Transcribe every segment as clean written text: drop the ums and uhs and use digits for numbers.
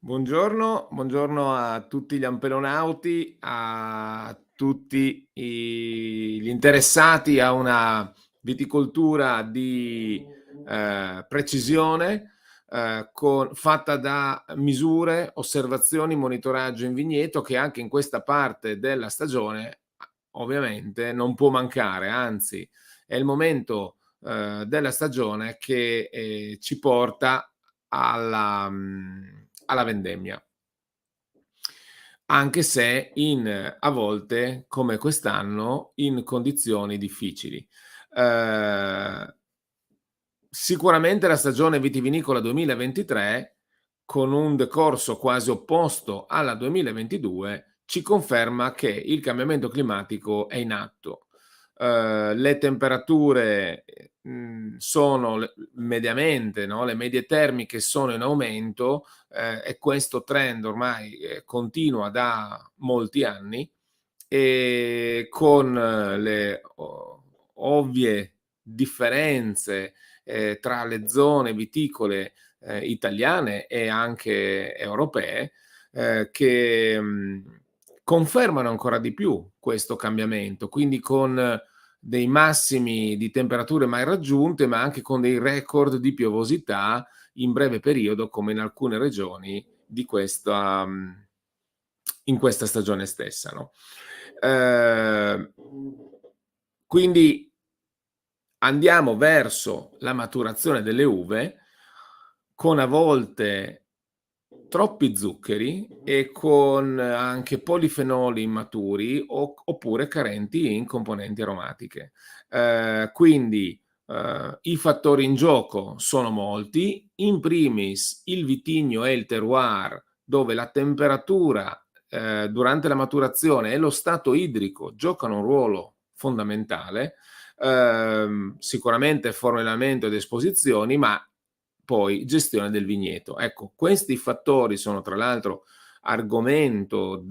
Buongiorno a tutti gli ampelonauti, a tutti gli interessati a una viticoltura di precisione, fatta da misure, osservazioni, monitoraggio in vigneto che anche in questa parte della stagione ovviamente non può mancare, anzi è il momento della stagione che ci porta alla vendemmia, anche se a volte, come quest'anno, in condizioni difficili. Sicuramente la stagione vitivinicola 2023, con un decorso quasi opposto alla 2022, ci conferma che il cambiamento climatico è in atto. Le temperature sono mediamente, no? Le medie termiche sono in aumento e questo trend ormai continua da molti anni, e con le ovvie differenze tra le zone viticole italiane e anche europee, che confermano ancora di più questo cambiamento, quindi con dei massimi di temperature mai raggiunte, ma anche con dei record di piovosità in breve periodo, come in alcune regioni in questa stagione stessa, no? Quindi andiamo verso la maturazione delle uve con a volte troppi zuccheri e con anche polifenoli immaturi oppure carenti in componenti aromatiche. Quindi i fattori in gioco sono molti, in primis il vitigno e il terroir, dove la temperatura durante la maturazione e lo stato idrico giocano un ruolo fondamentale, sicuramente fornellamento ed esposizioni, ma poi gestione del vigneto. Ecco, questi fattori sono tra l'altro argomento di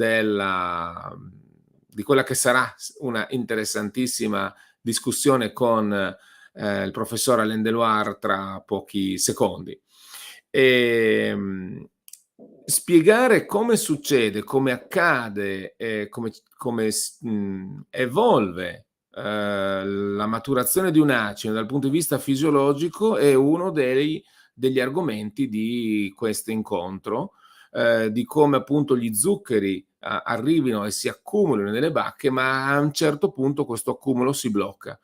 quella che sarà una interessantissima discussione con il professor Alain Deloire tra pochi secondi. Spiegare come succede, come accade, come evolve la maturazione di un acino dal punto di vista fisiologico è uno degli argomenti di questo incontro, di come appunto gli zuccheri arrivino e si accumulino nelle bacche, ma a un certo punto questo accumulo si blocca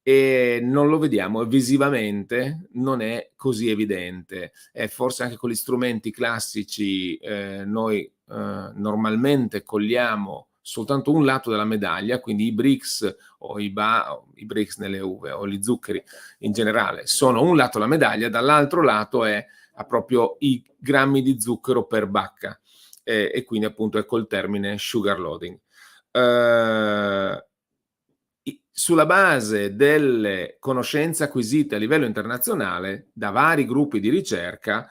e non lo vediamo, visivamente non è così evidente. Forse anche con gli strumenti classici noi normalmente cogliamo soltanto un lato della medaglia, quindi i brix o i brix nelle uve o gli zuccheri in generale sono un lato della medaglia, dall'altro lato ha proprio i grammi di zucchero per bacca, e quindi appunto ecco il termine sugar loading. Sulla base delle conoscenze acquisite a livello internazionale da vari gruppi di ricerca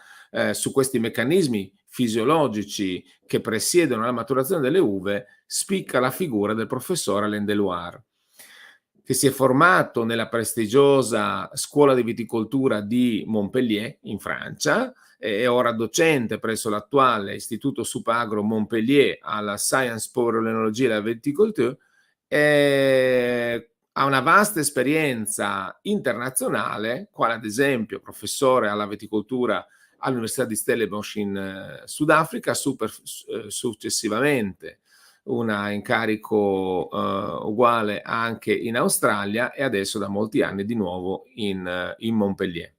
su questi meccanismi fisiologici che presiedono la maturazione delle uve, spicca la figura del professore Alain Deloire, che si è formato nella prestigiosa scuola di viticoltura di Montpellier, in Francia, è ora docente presso l'attuale Istituto Supagro Montpellier alla Sciences pour l'Enologie e la Viticulture, ha una vasta esperienza internazionale, quale ad esempio professore alla viticoltura all'Università di Stellenbosch in Sudafrica, successivamente un incarico uguale anche in Australia e adesso da molti anni di nuovo in Montpellier,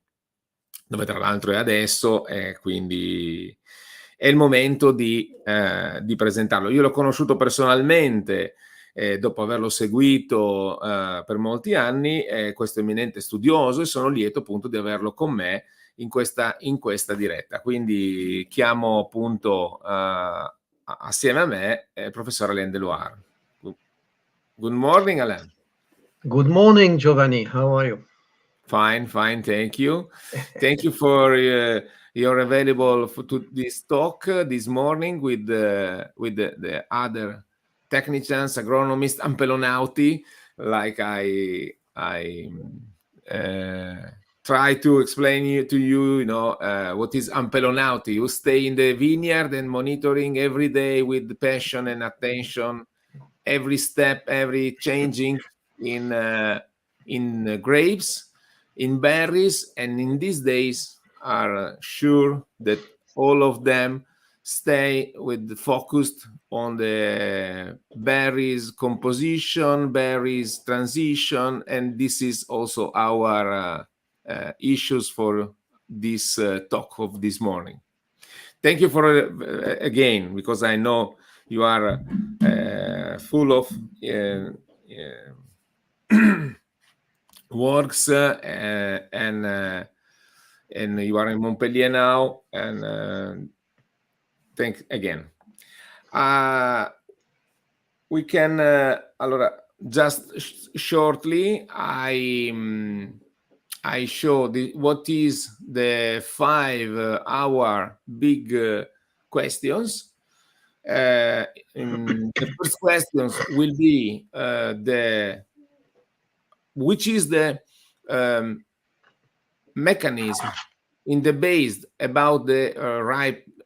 dove tra l'altro è adesso, quindi è il momento di presentarlo. Io l'ho conosciuto personalmente dopo averlo seguito per molti anni, questo eminente studioso, e sono lieto appunto di averlo con me in questa diretta. Quindi chiamo appunto assieme a me il professor Alain Deloire. Good morning, Alain. Good morning, Giovanni. How are you? Fine, thank you. Thank you for your available to this talk this morning with the other technicians, agronomists, ampelonauti, like I try to explain to you, what is ampelonauti. You stay in the vineyard and monitoring every day with passion and attention, every step, every changing in grapes, in berries, and in these days are sure that all of them stay with focused on the berries composition, berries transition, and this is also our issues for this talk of this morning. Thank you for again, because I know you are full of works and you are in Montpellier now, and thank again. We can allora, just shortly I show what is the 5-hour big questions. The first questions will be which is the mechanism in the base about the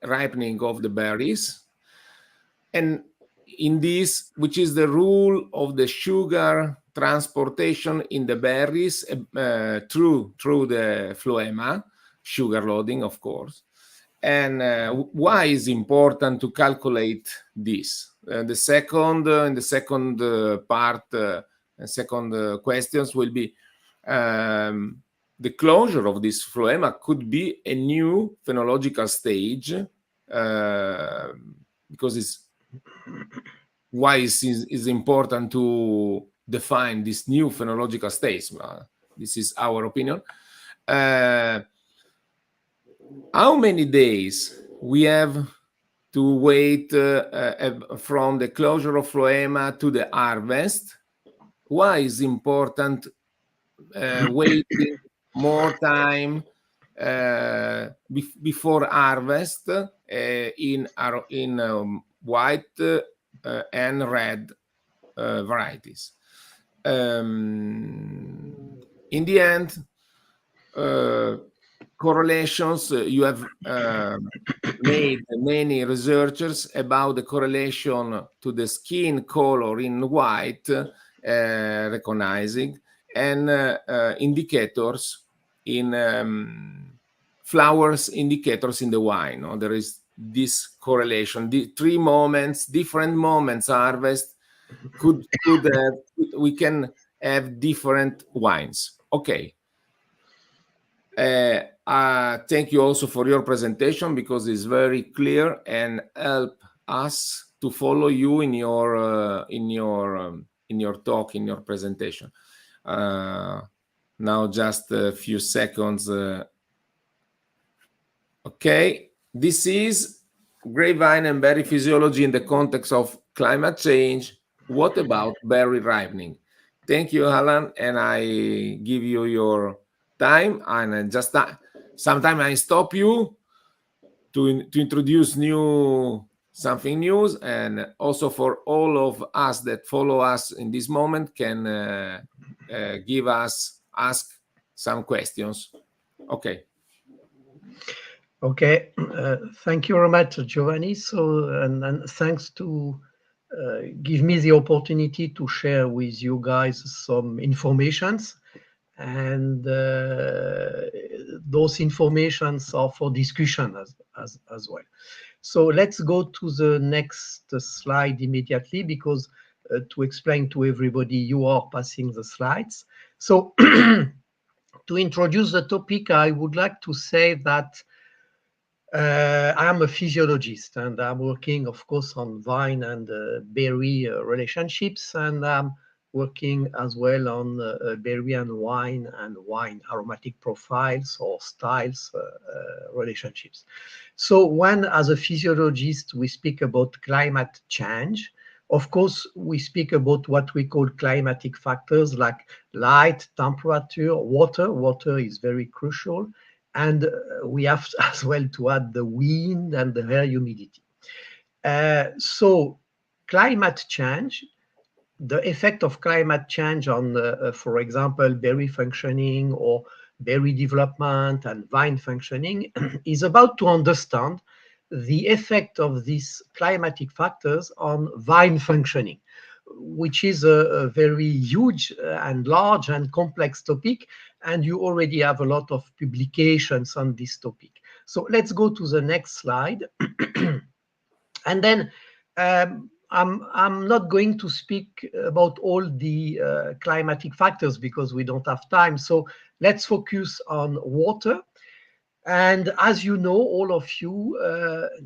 ripening of the berries, and in this, which is the rule of the sugar transportation in the berries through the phloema, sugar loading, of course, and why is important to calculate this. The second part, second questions will be the closure of this phloema could be a new phenological stage, because it's why is important to define this new phenological stage. This is our opinion. How many days we have to wait from the closure of phloema to the harvest? Why is important waiting more time before harvest in white and red varieties? In the end, correlations, you have made many researchers about the correlation to the skin color in white, recognizing, and indicators in flowers indicators in the wine. There is this correlation. The 3 moments, different moments harvest could have, we can have different wines. Okay. Thank you also for your presentation, because it's very clear and help us to follow you in your talk, in your presentation. Now just a few seconds. Okay, this is grapevine and berry physiology in the context of climate change. What about berry ripening? Thank you, Alan, and I give you your time, and just sometimes I stop you to introduce something new, and also for all of us that follow us in this moment can ask some questions. Okay. Okay, thank you very much, Giovanni. So, and thanks to give me the opportunity to share with you guys some informations, and those informations are for discussion as well. So let's go to the next slide immediately, because to explain to everybody, you are passing the slides. So to introduce the topic, I would like to say that I'm a physiologist, and I'm working, of course, on vine and berry relationships, and I'm working as well on berry and wine aromatic profiles or styles relationships. So when, as a physiologist, we speak about climate change, of course, we speak about what we call climatic factors like light, temperature, water. Water is very crucial. And we have as well to add the wind and the air humidity. So climate change, the effect of climate change on, for example, berry functioning or berry development and vine functioning, is about to understand the effect of these climatic factors on vine functioning, which is a very huge and large and complex topic, and you already have a lot of publications on this topic. So let's go to the next slide. And then I'm not going to speak about all the climatic factors because we don't have time. So let's focus on water. And as you know, all of you,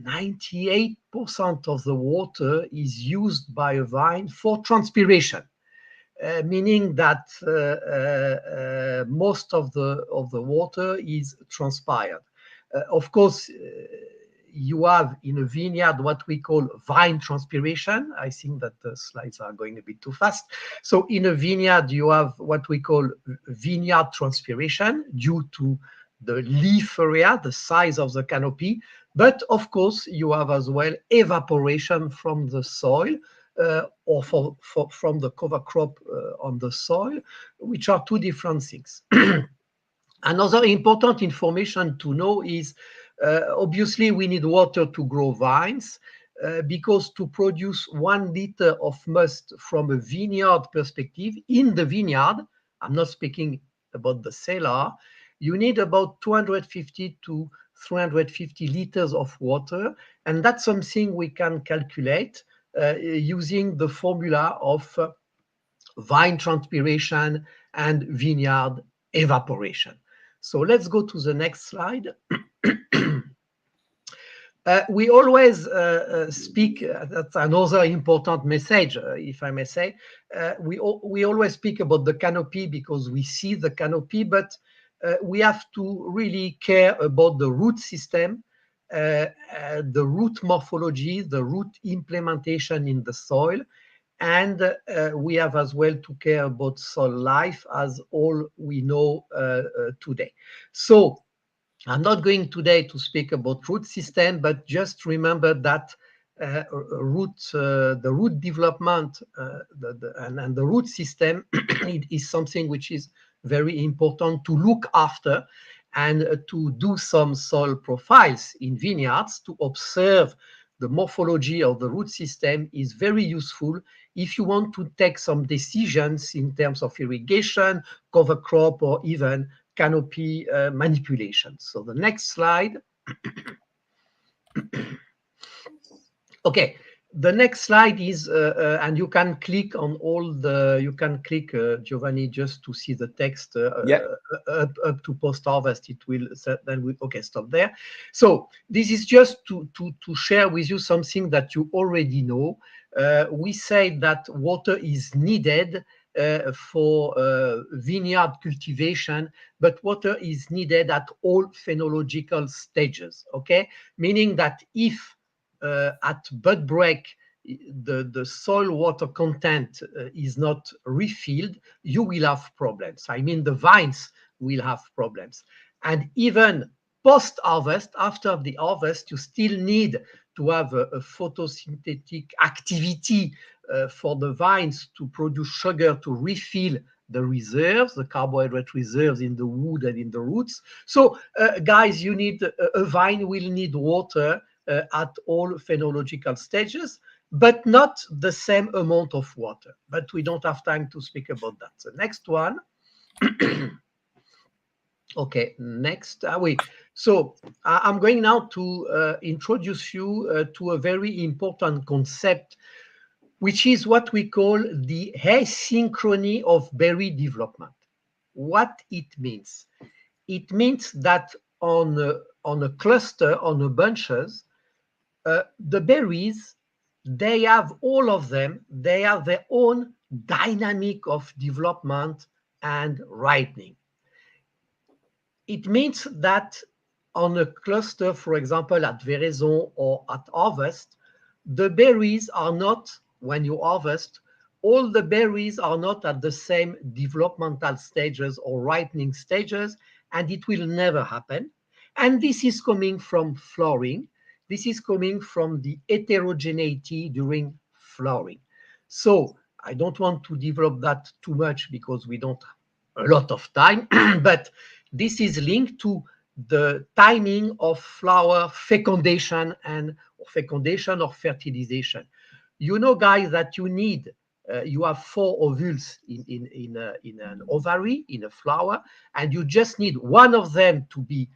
98% of the water is used by a vine for transpiration, meaning that most of the water is transpired. Of course, you have in a vineyard what we call vine transpiration. I think that the slides are going a bit too fast. So in a vineyard, you have what we call vineyard transpiration due to the leaf area, the size of the canopy. But of course, you have as well evaporation from the soil or from the cover crop on the soil, which are two different things. Another important information to know is obviously we need water to grow vines because to produce 1 liter of must from a vineyard perspective in the vineyard, I'm not speaking about the cellar, you need about 250 to 350 liters of water. And that's something we can calculate using the formula of vine transpiration and vineyard evaporation. So let's go to the next slide. We always speak, that's another important message, if I may say, we always speak about the canopy because we see the canopy, but we have to really care about the root system, the root morphology, the root implementation in the soil, and we have as well to care about soil life as all we know today. So I'm not going today to speak about root system, but just remember that the root development and the root system is something which is very important to look after and to do some soil profiles in vineyards to observe the morphology of the root system is very useful if you want to take some decisions in terms of irrigation, cover crop, or even canopy manipulation. So the next slide. Okay, the next slide is, and you can click on all the, you can click, Giovanni, just to see the text up to post-harvest. It will, then we, okay, stop there. So this is just to share with you something that you already know. We say that water is needed for vineyard cultivation, but water is needed at all phenological stages, okay? Meaning that if at bud break, the soil water content is not refilled, you will have problems. I mean, the vines will have problems. And even post-harvest, after the harvest, you still need to have a photosynthetic activity for the vines to produce sugar to refill the reserves, the carbohydrate reserves in the wood and in the roots. So, guys, you need a vine will need water at all phenological stages, but not the same amount of water. But we don't have time to speak about that. The next one. Okay, next. So I'm going now to introduce you to a very important concept, which is what we call the asynchrony of berry development. What it means? It means that on a cluster, on a bunches, the berries, they have all of them, they have their own dynamic of development and ripening. It means that on a cluster, for example, at veraison or at harvest, the berries are not, when you harvest, all the berries are not at the same developmental stages or ripening stages, and it will never happen. And this is coming from flowering. This is coming from the heterogeneity during flowering. So I don't want to develop that too much because we don't have a lot of time, but this is linked to the timing of flower fecundation or fertilization. You know, guys, that you need you have 4 ovules in an ovary, in a flower, and you just need one of them to be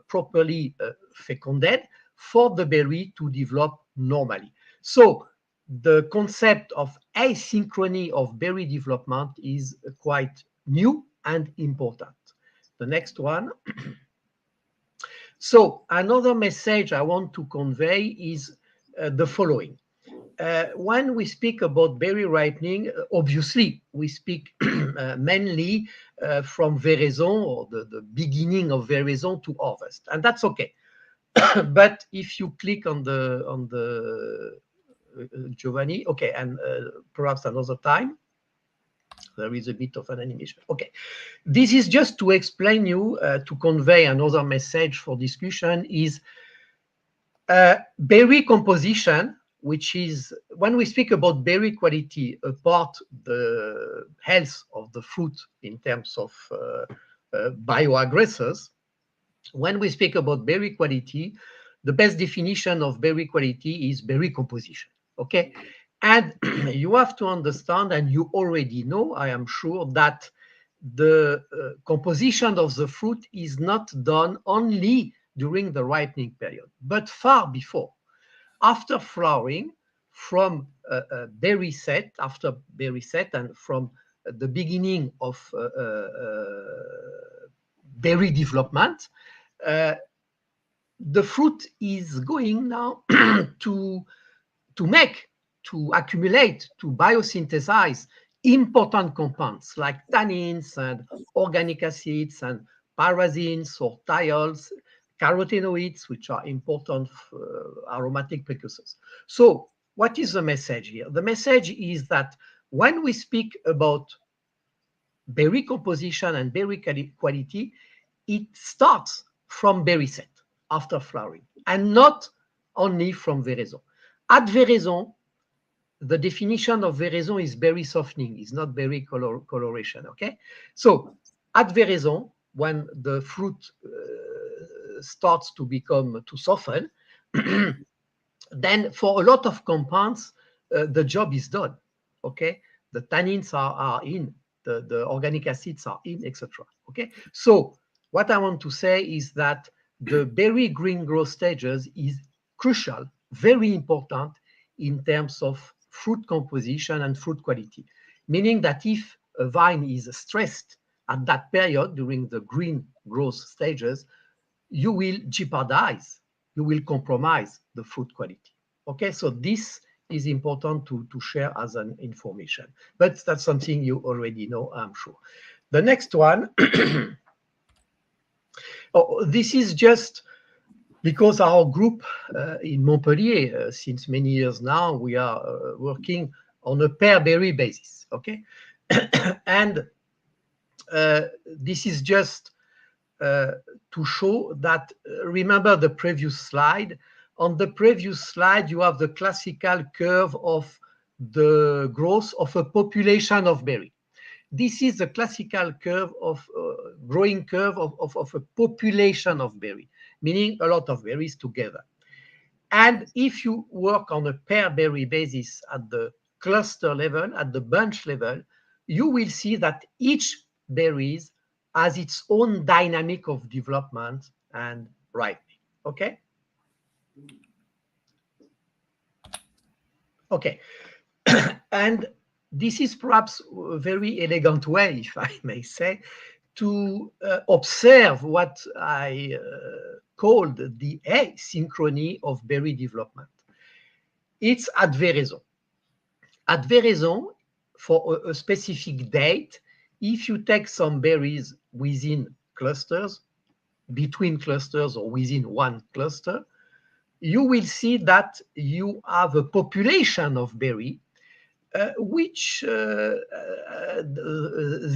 properly fecunded for the berry to develop normally. So the concept of asynchrony of berry development is quite new and important. The next one. So another message I want to convey is the following. When we speak about berry ripening, obviously we speak mainly from veraison, or the beginning of veraison to harvest, and that's okay. But if you click on the Giovanni, okay, and perhaps another time, there is a bit of an animation. Okay, this is just to explain you, to convey another message for discussion is berry composition, which is, when we speak about berry quality, apart the health of the fruit in terms of bioaggressors, when we speak about berry quality, the best definition of berry quality is berry composition, okay? And you have to understand, and you already know, I am sure, that the composition of the fruit is not done only during the ripening period, but far before. After flowering, from berry set, after berry set, and from the beginning of berry development, the fruit is going now to accumulate, to biosynthesize important compounds like tannins and organic acids and pyrazines or thiols, carotenoids, which are important aromatic precursors. So what is the message here? The message is that when we speak about berry composition and berry quality, it starts from berry set after flowering, and not only from veraison. At veraison, the definition of veraison is berry softening, is not berry coloration, okay? So at veraison, when the fruit starts to soften, then for a lot of compounds, the job is done, okay? The tannins are in, the organic acids are in, etc., okay? So what I want to say is that the berry green growth stages is crucial, very important in terms of fruit composition and fruit quality, meaning that if a vine is stressed at that period during the green growth stages, you will jeopardize, you will compromise the fruit quality. Okay, so this is important to share as an information, but that's something you already know, I'm sure. The next one, oh, this is just because our group in Montpellier, since many years now, we are working on a pair berry basis, okay? And this is just to show that, remember the previous slide. On the previous slide, you have the classical curve of the growth of a population of berry. This is the classical curve of growing curve of a population of berry, meaning a lot of berries together. And if you work on a pair berry basis at the cluster level, at the bunch level, you will see that each berries has its own dynamic of development and ripening. Okay? Okay. And this is perhaps a very elegant way, if I may say, to observe what I called the asynchrony of berry development. It's at veraison. At veraison, for a specific date, if you take some berries within clusters, between clusters, or within one cluster, you will see that you have a population of berry which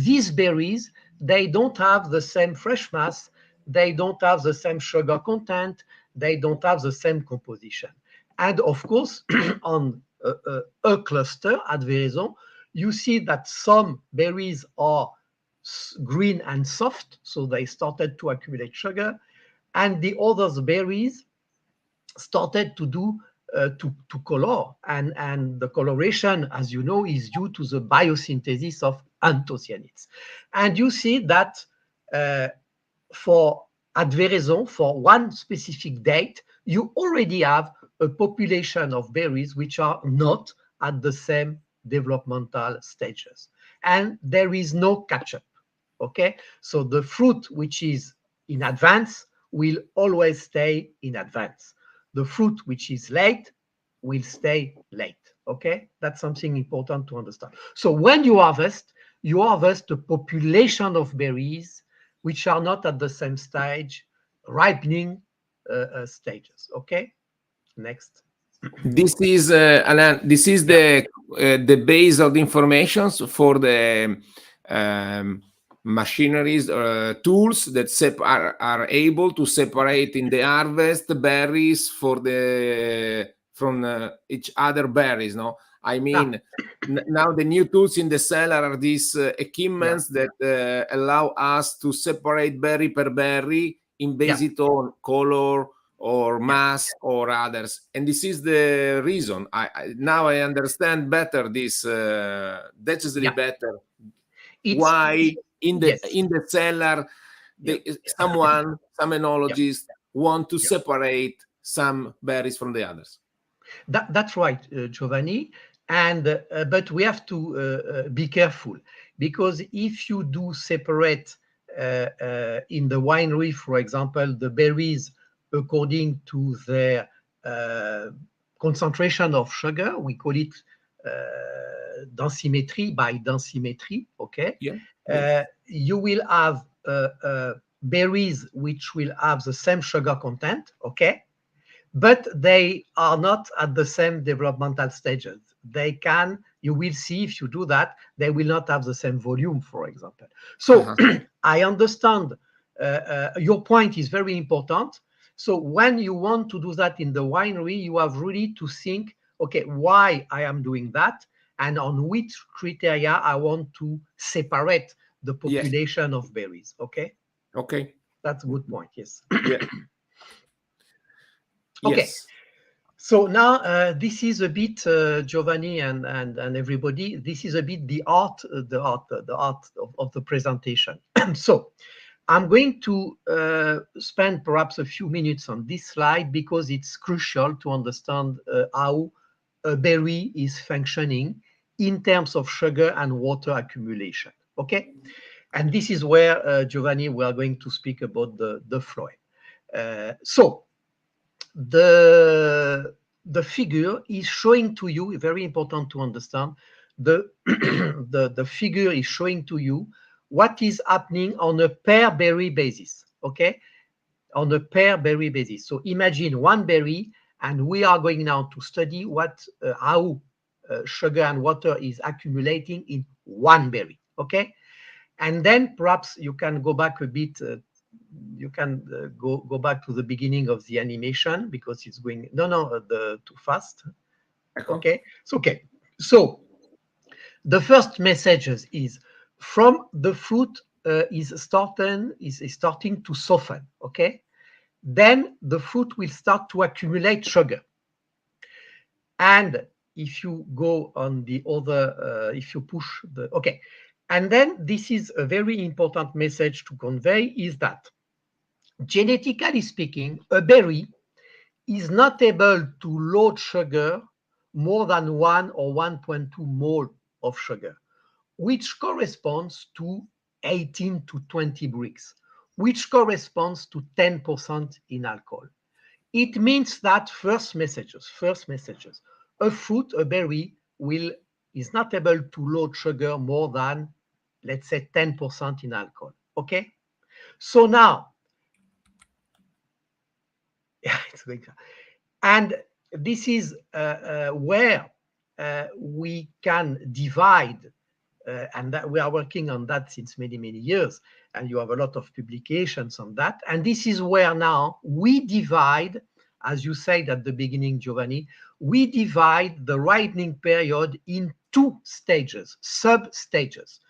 these berries, they don't have the same fresh mass, they don't have the same sugar content, they don't have the same composition. And of course, on a cluster at veraison, you see that some berries are green and soft, so they started to accumulate sugar, and the other berries started to do to color, and the coloration, as you know, is due to the biosynthesis of anthocyanins. And you see that for at veraison, for one specific date, you already have a population of berries which are not at the same developmental stages, and there is no catch-up. Okay, so the fruit which is in advance will always stay in advance. The fruit which is late will stay late. Okay, that's something important to understand. So when you harvest a population of berries which are not at the same stage, ripening stages. Okay, next. This is Alain, this is the base of the information for the machineries, tools that are able to separate in the harvest berries from each other berries. No, I mean, now the new tools in the cellar are these equipments that allow us to separate berry per berry in based on color or mass or others, and this is the reason. Now I understand better this, decisively better. Why in the cellar, some enologists want to separate some berries from the others. That's right, Giovanni. And but we have to be careful, because if you do separate in the winery, for example, the berries according to their concentration of sugar, we call it densimetry by densimetry. Okay, you will have berries which will have the same sugar content. Okay, but they are not at the same developmental stages. They can, you will see if you do that, they will not have the same volume, for example. So I understand your point is very important. So when you want to do that in the winery, you have really to think, okay, why I am doing that, and on which criteria I want to separate the population of berries. Okay? Okay. That's a good point, yes. Okay. Yes. So now this is a bit, Giovanni and everybody, this is a bit the art of the presentation. So I'm going to spend perhaps a few minutes on this slide, because it's crucial to understand how a berry is functioning in terms of sugar and water accumulation. Okay, and this is where Giovanni, we are going to speak about the phloem. So the figure is showing to you, very important to understand, the the figure is showing to you what is happening on a per berry basis. Okay, on a per berry basis. So imagine one berry, and we are going now to study how sugar and water is accumulating in one berry. Okay, and then perhaps you can go back a bit. You can go back to the beginning of the animation, because it's going too fast. Okay, so the first messages is from the fruit is starting to soften. Okay, then the fruit will start to accumulate sugar, and if you go on the other, if you push the and then this is a very important message to convey, is that genetically speaking, a berry is not able to load sugar more than 1 or 1.2 mole of sugar, which corresponds to 18 to 20 Brix, which corresponds to 10% in alcohol. It means that first messages, a fruit, a berry, is not able to load sugar more than, let's say, 10% in alcohol. Okay, so now, it's going to, and this is where we can divide, and that we are working on that since many years, and you have a lot of publications on that. And this is where now we divide, as you said at the beginning, Giovanni, we divide the ripening period in two stages, sub-stages.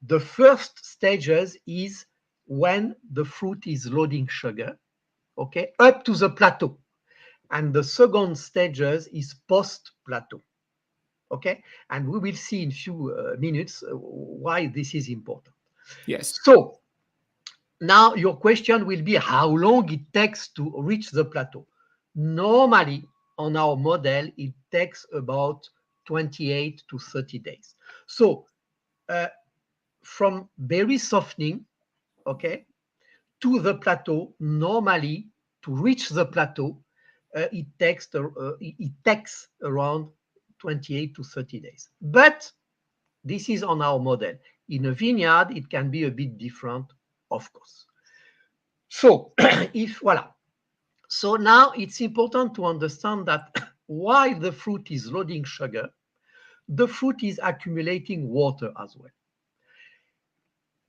The first stages is when the fruit is loading sugar, okay, up to the plateau. And the second stages is post-plateau, okay? And we will see in few minutes why this is important. Yes. So now your question will be how long it takes to reach the plateau. Normally, on our model, it takes about 28 to 30 days. So from berry softening, okay, to the plateau, normally to reach the plateau, it takes around 28 to 30 days. But this is on our model. In a vineyard, it can be a bit different, of course. So, voilà. So now it's important to understand that while the fruit is loading sugar, the fruit is accumulating water as well.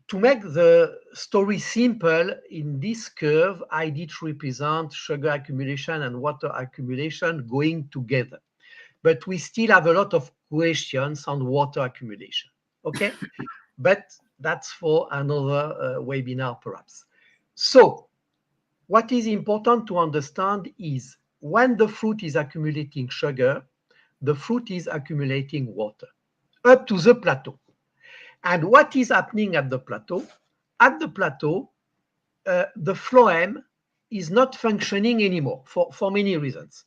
To make the story simple, in this curve, I did represent sugar accumulation and water accumulation going together. But we still have a lot of questions on water accumulation, okay? But that's for another webinar, perhaps. So what is important to understand is when the fruit is accumulating sugar, the fruit is accumulating water up to the plateau. And what is happening at the plateau? At the plateau, the phloem is not functioning anymore for many reasons.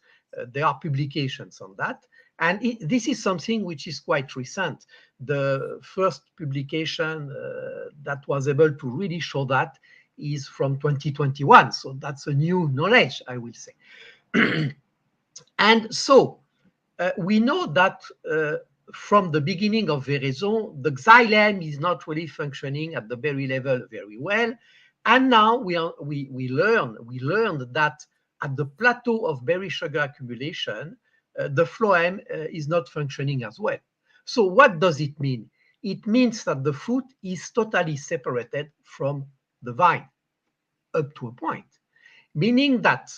There are publications on that. And this is something which is quite recent. The first publication that was able to really show that is from 2021. So that's a new knowledge, I will say. And so we know that from the beginning of veraison, the xylem is not really functioning at the berry level very well. And now we learned that at the plateau of berry sugar accumulation, the phloem is not functioning as well. So what does it mean? It means that the fruit is totally separated from the vine up to a point, meaning that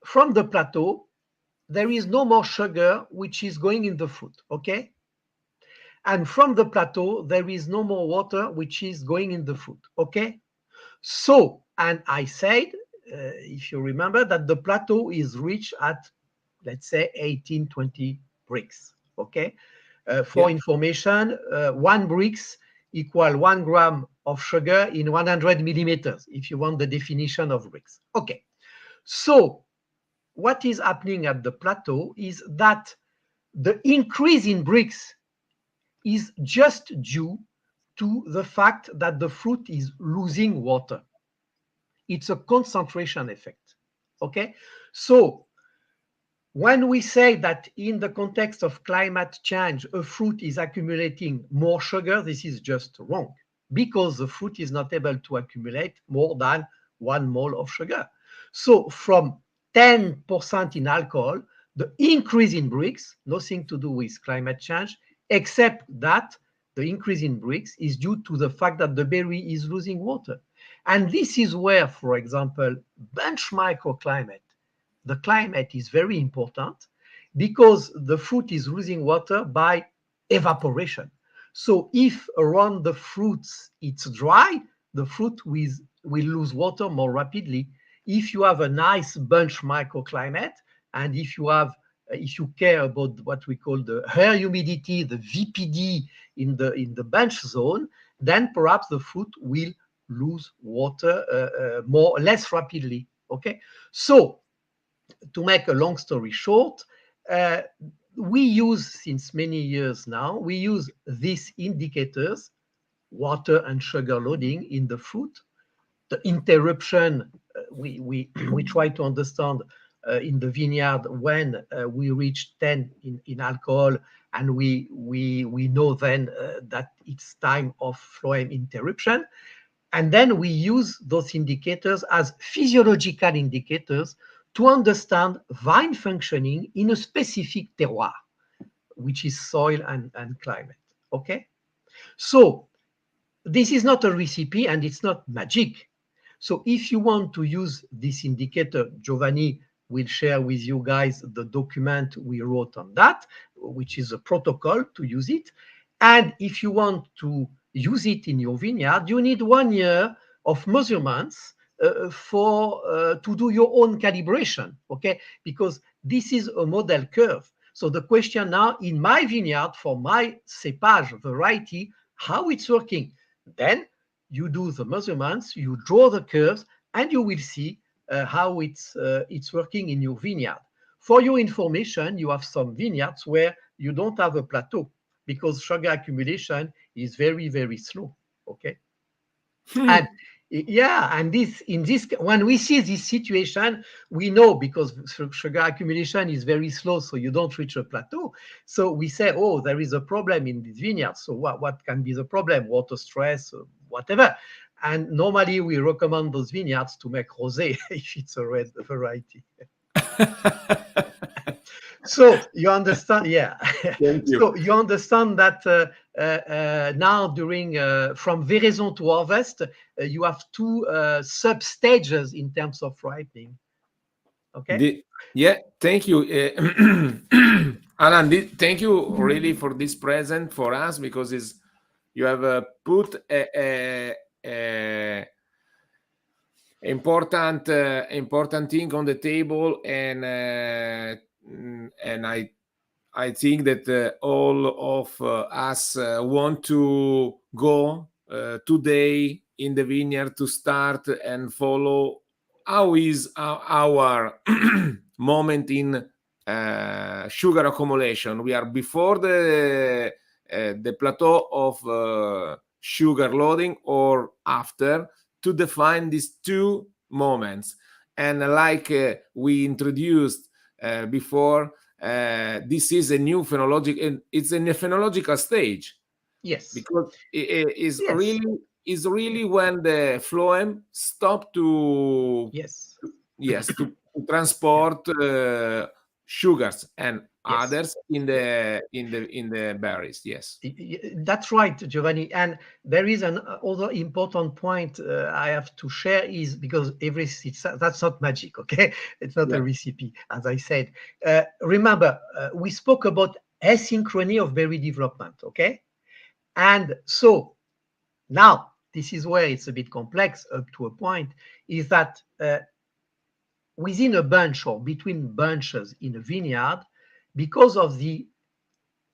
from the plateau, there is no more sugar which is going in the fruit, okay? And from the plateau, there is no more water which is going in the fruit, okay? So, and I said, if you remember, that the plateau is reached at, let's say, 18, 20 bricks, okay? For information, 1 bricks equal 1 gram of sugar in 100 millimeters, if you want the definition of bricks. Okay, so what is happening at the plateau is that the increase in bricks is just due to the fact that the fruit is losing water. It's a concentration effect, okay? So when we say that in the context of climate change, a fruit is accumulating more sugar, this is just wrong, because the fruit is not able to accumulate more than 1 mole of sugar. So from 10% in alcohol, the increase in bricks, nothing to do with climate change, except that the increase in bricks is due to the fact that the berry is losing water. And this is where, for example, bench microclimate, the climate is very important because the fruit is losing water by evaporation. So if around the fruits it's dry, the fruit will lose water more rapidly. If you have a nice bunch microclimate, and if you care about what we call the air humidity, the VPD in the bench zone, then perhaps the fruit will lose water less rapidly. Okay, so to make a long story short, we use since many years now, we use these indicators, water and sugar loading in the fruit. The interruption, we try to understand in the vineyard when we reach 10 in alcohol, and we know then that it's time of phloem interruption. And then we use those indicators as physiological indicators to understand vine functioning in a specific terroir, which is soil and climate, okay? So this is not a recipe and it's not magic. So if you want to use this indicator, Giovanni will share with you guys the document we wrote on that, which is a protocol to use it. And if you want to use it in your vineyard, you need 1 year of measurements to do your own calibration, okay? Because this is a model curve. So the question now, in my vineyard, for my cepage variety, how it's working. Then you do the measurements, you draw the curves, and you will see how it's working in your vineyard. For your information, you have some vineyards where you don't have a plateau because sugar accumulation is very, very slow, okay? And yeah, and when we see this situation, we know because sugar accumulation is very slow, so you don't reach a plateau. So we say, oh, there is a problem in this vineyard. So what can be the problem? Water stress, whatever. And normally we recommend those vineyards to make rosé if it's a red variety. So you understand, yeah. Thank you. So you understand that now during from veraison to harvest, you have two sub stages in terms of ripening. Okay. Yeah, thank you, Alan. Thank you really for this present for us because you have put a important thing on the table, and I think that all of us want to go today in the vineyard to start and follow how is our moment in sugar accumulation. We are before the plateau of sugar loading or after, to define these two moments. And like we introduced before, this is a new phenological, it's in a phenological stage. Yes. Because it is really when the phloem stop to to transport sugars and others in the berries. Yes, that's right, Giovanni. And there is another important point I have to share is because that's not magic, okay? It's not a recipe, as I said. Remember, we spoke about asynchrony of berry development, okay? And so now this is where it's a bit complex up to a point, is that within a bunch or between bunches in a vineyard, because of the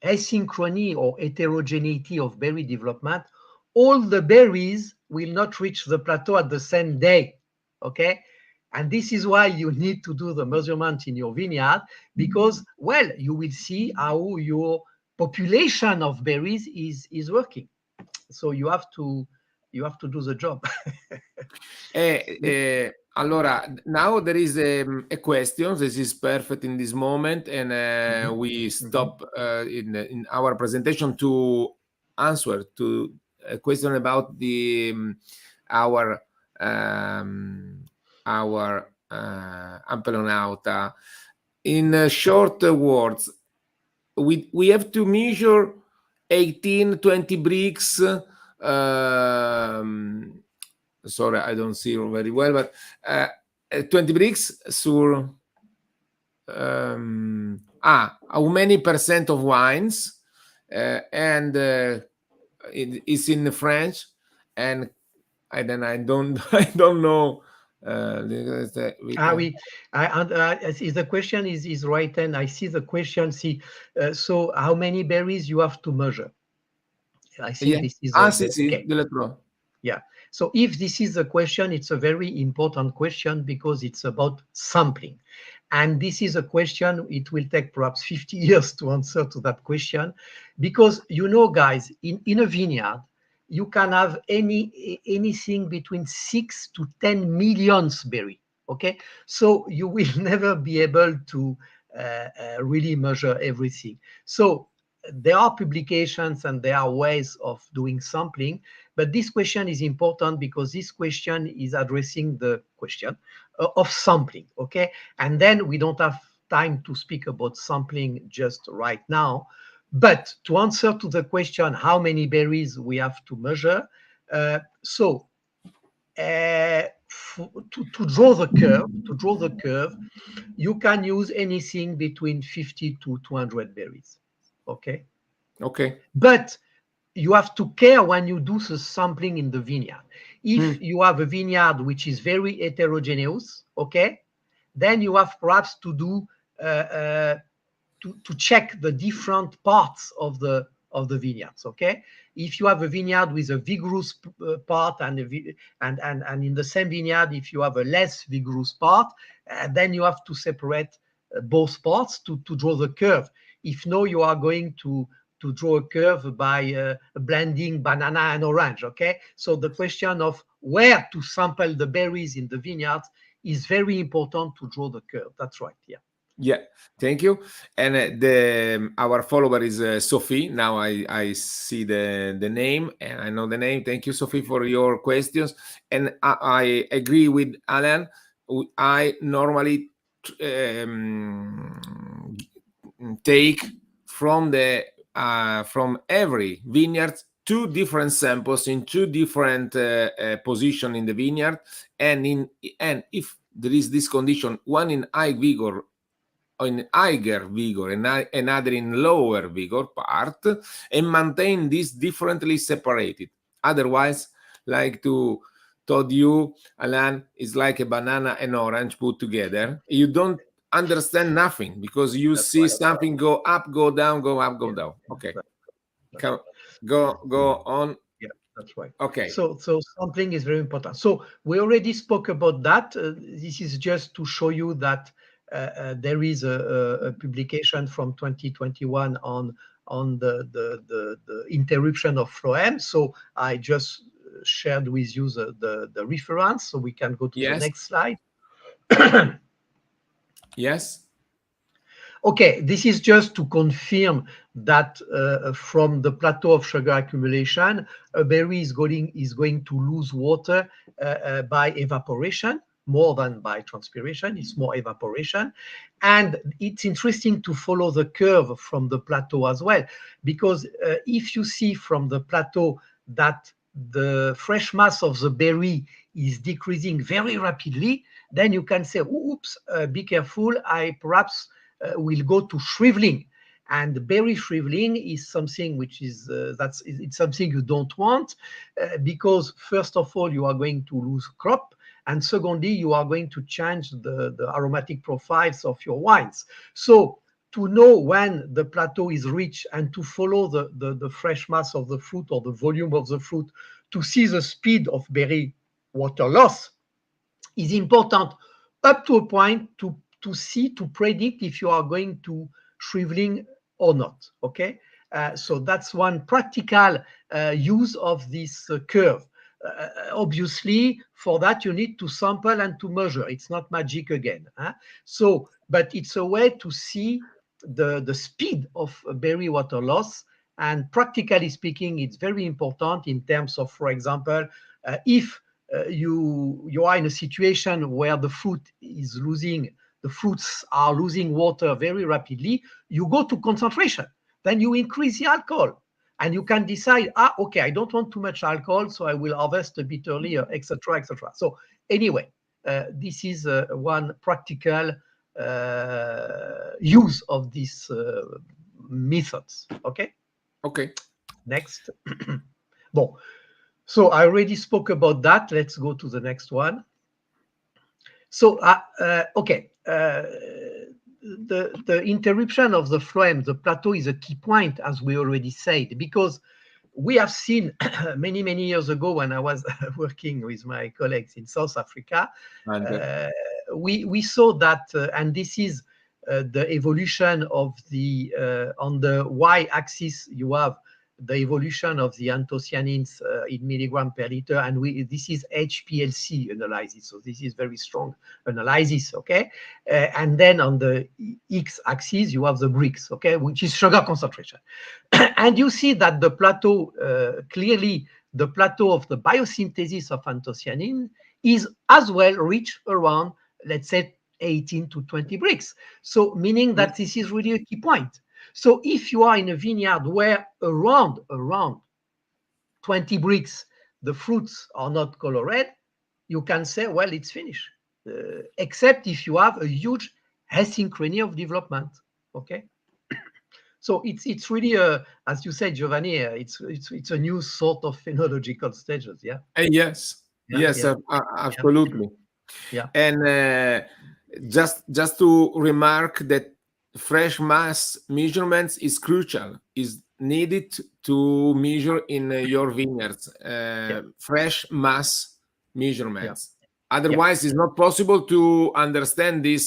asynchrony or heterogeneity of berry development, all the berries will not reach the plateau at the same day, okay? And this is why you need to do the measurement in your vineyard because, well, you will see how your population of berries is working. So you have to do the job. Allora, now there is a question. This is perfect in this moment, and we stop in our presentation to answer to a question about our ampelonauta. In short words, we have to measure 18-20 bricks. Sorry, I don't see very well, but 20 bricks sur how many percent of wines, and it's in French, and I don't know. The question is right, and I see the question. So how many berries you have to measure? I think this is okay. Yeah. So if this is the question, it's a very important question because it's about sampling. And this is a question, it will take perhaps 50 years to answer to that question. Because, guys, in a vineyard, you can have anything between 6 to 10 million berry, okay? So you will never be able to really measure everything. So there are publications and there are ways of doing sampling, but this question is important because this question is addressing the question of sampling, okay? And then we don't have time to speak about sampling just right now, but to answer to the question, how many berries we have to measure, to draw the curve, you can use anything between 50 to 200 berries. Okay. Okay. But you have to care when you do the sampling in the vineyard. If you have a vineyard which is very heterogeneous, okay, then you have perhaps to do to check the different parts of the vineyards. Okay, if you have a vineyard with a vigorous part and in the same vineyard, if you have a less vigorous part, then you have to separate both parts to draw the curve. If no, you are going to draw a curve by blending banana and orange. Okay, so the question of where to sample the berries in the vineyards is very important to draw the curve. That's right. Yeah. Yeah, thank you. And our follower is Sophie. Now I see the name and I know the name. Thank you, Sophie, for your questions. And I agree with Alan. I normally take from every vineyard 2 different samples in 2 different position in the vineyard, and if there is this condition, one in high vigor, in higher vigor and another in lower vigor part, and maintain this differently separated. Otherwise, like told you, Alan, is like a banana and orange put together. You don't understand nothing because you That's see right. something go up, go down, go up, go down. Okay, Right. go on. Yeah, that's right. Okay. So sampling is very important. So we already spoke about that. This is just to show you that there is a publication from 2021 on the interruption of phloem. So I just shared with you the reference, so we can go to the next slide. Yes. Okay, this is just to confirm that from the plateau of sugar accumulation, a berry is going to lose water by evaporation more than by transpiration. It's more evaporation. And it's interesting to follow the curve from the plateau as well, because if you see from the plateau that the fresh mass of the berry is decreasing very rapidly, then you can say, oops, be careful, I perhaps will go to shriveling. And berry shriveling is something which is it's something you don't want, because first of all you are going to lose crop, and secondly you are going to change the aromatic profiles of your wines. So to know when the plateau is reached and to follow the fresh mass of the fruit or the volume of the fruit to see the speed of berry water loss is important up to a point to predict if you are going to shriveling or not. Okay, so that's one practical use of this curve. Obviously, for that you need to sample and to measure. It's not magic again. So, but it's a way to see the speed of berry water loss. And practically speaking, it's very important in terms of, for example, if you are in a situation where the fruits are losing water very rapidly, you go to concentration. Then you increase the alcohol, and you can decide, okay, I don't want too much alcohol, so I will harvest a bit earlier, etc., etc. So anyway, this is one practical use of these methods. Okay. Okay. Next. Bon. So I already spoke about that. Let's go to the next one. So, okay, the interruption of the phloem, the plateau, is a key point, as we already said, because we have seen many, many years ago when I was working with my colleagues in South Africa, we saw that, and this is the evolution of the, on the y-axis, you have the evolution of the anthocyanins in milligram per liter, and this is HPLC analysis, so this is very strong analysis, okay? And then on the x-axis, you have the Brix, okay, which is sugar concentration. And you see that the plateau, clearly, the plateau of the biosynthesis of anthocyanin is as well reached around, let's say, 18 to 20 Brix. So meaning that this is really a key point. So if you are in a vineyard where around 20 Brix, the fruits are not color red, you can say, well, it's finished. Except if you have a huge asynchrony of development, okay? So it's really as you said, Giovanni, it's a new sort of phenological stages. Yeah. Yes, Yeah. yes, Yeah. absolutely. Yeah. And just to remark that fresh mass measurements is crucial, is needed to measure in your vineyards. Yeah. Fresh mass Yeah. measurements. Yeah. Otherwise, it's not possible to understand this